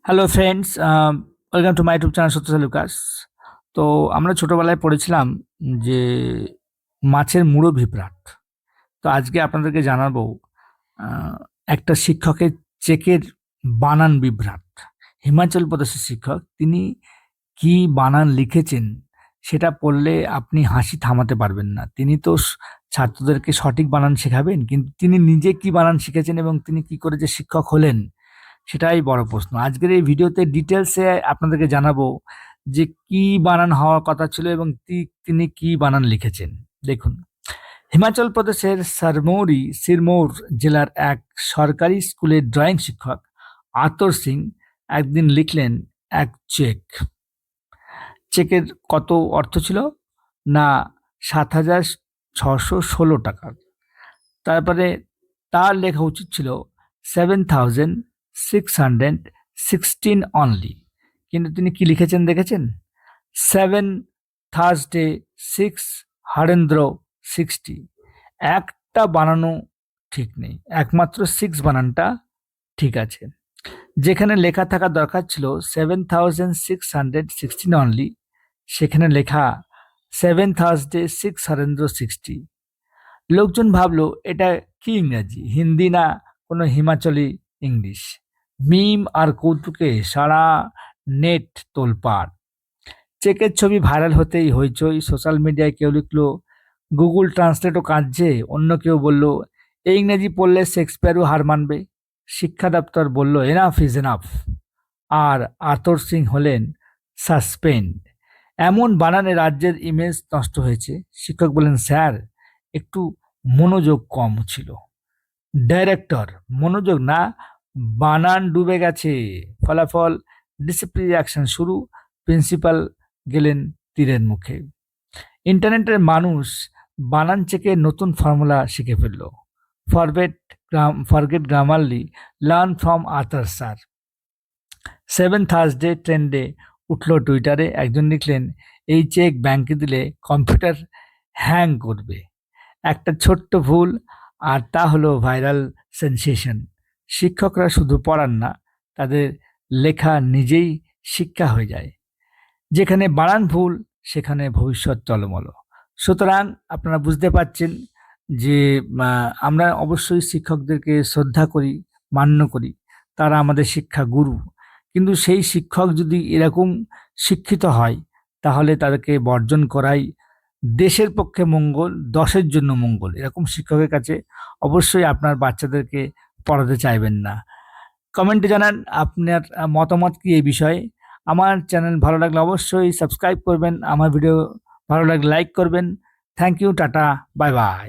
Hello friends, welcome to my YouTube channel Sathya Sai Lucas. তো আমরা ছোটবেলায় পড়েছিলাম যে মাছের মুড়ো বিভ্রাট। তো আজকে আপনাদেরকে জানাবো আহ, একটা শিক্ষকের চেকের বানান বিভ্রাট। হিমাচল প্রদেশের শিক্ষক, তিনি কি বানান লিখেছেন সেটা পড়লে আপনি হাসি থামাতে পারবেন না। তিনি তো ছাত্রদেরকে সঠিক বানান শেখাবেন, কিন্তু তিনি নিজে কি বানান শিখেছেন এবং তিনি কি করে যে শিক্ষক হলেন সেটাই বড় প্রশ্ন। আজকের এই ভিডিওতে ডিটেলসে আপনাদেরকে জানাবো যে কি বানান হওয়ার কথা ছিল এবং তিনি কি বানান লিখেছেন। দেখুন, হিমাচল প্রদেশের সিরমৌর জেলার এক সরকারি স্কুলের ড্রয়িং শিক্ষক আতর সিং একদিন লিখলেন এক চেক। চেকের কত অর্থ ছিল না ৭,৬১৬ টাকা। তারপরে তার লেখা উচিত ছিল 7,616 অনলি, কিন্তু তিনি কি লিখেছেন দেখেছেন? 7 থার্সডে 6 হরেন্দ্র 60। একটা বানানো ঠিক নেই, একমাত্র সিক্স বানানটা ঠিক আছে। যেখানে লেখা থাকা দরকার ছিল 7,616 অনলি, সেখানে লেখা 7 থার্সডে 6 হরেন্দ্র 60। লোকজন ভাবলো এটা কি ইংরাজি, হিন্দি না কোনো হিমাচলি ইংলিশ। মিম আর কৌতুকে সারা নেট তোলপাড়। চেকের ছবি ভাইরাল হতেই হইচই। সোশ্যাল মিডিয়ায় কেউ লিখলো গুগল ট্রান্সলেটও কাঁদছে, অন্য কেউ বলল এই ইংরেজি পড়লে শেক্সপিয়ারও হার মানবে। শিক্ষা দপ্তর বলল এনাফ ইজ এনাফ। আর আতর সিং হলেন সাসপেন্ড। এমন বানানে রাজ্যের ইমেজ নষ্ট হয়েছে। শিক্ষক বলেন স্যার, একটু মনোযোগ কম ছিল। ডাইরেক্টর মনোযোগ না, বানান ডুবে গেছে। ফলাফল ডিসিপ্লিনারি অ্যাকশন শুরু। প্রিন্সিপাল গেলেন তীরের মুখে। ইন্টারনেটের মানুষ বানান চেকে নতুন ফর্মুলা শিখে ফেললো। Forget Grammarly, learn from Athar sir. 7 Thursday ট্রেন্ডে উঠলো টুইটারে। একজন লিখলেন এই চেক ব্যাংকে দিলে কম্পিউটার হ্যাং করবে। একটা ছোট্ট ভুল আর তা হলো ভাইরাল সেনসেশন। শিক্ষকরা শুধু পড়ান না, তাদের লেখা নিজেই শিক্ষা হয়ে যায়। যেখানে বানান ভুল সেখানে ভবিষ্যৎ টলমল। সুতরাং আপনারা বুঝতে পারছেন যে আমরা অবশ্যই শিক্ষকদেরকে শ্রদ্ধা করি, মান্য করি, তারা আমাদের শিক্ষা গুরু। কিন্তু সেই শিক্ষক যদি এরকম শিক্ষিত হয়, তাহলে তাদেরকে বর্জন করাই দেশের পক্ষে মঙ্গল, দশের জন্য মঙ্গল। এরকম শিক্ষকের কাছে অবশ্যই আপনার বাচ্চাদেরকে পড়াতে চাইবেন না। কমেন্টে জানান আপনার মতামত কি এই বিষয়ে। আমার চ্যানেল ভালো লাগলে অবশ্যই সাবস্ক্রাইব করবেন, আমার ভিডিও ভালো লাগলে লাইক করবেন। Thank you, tata, bye by.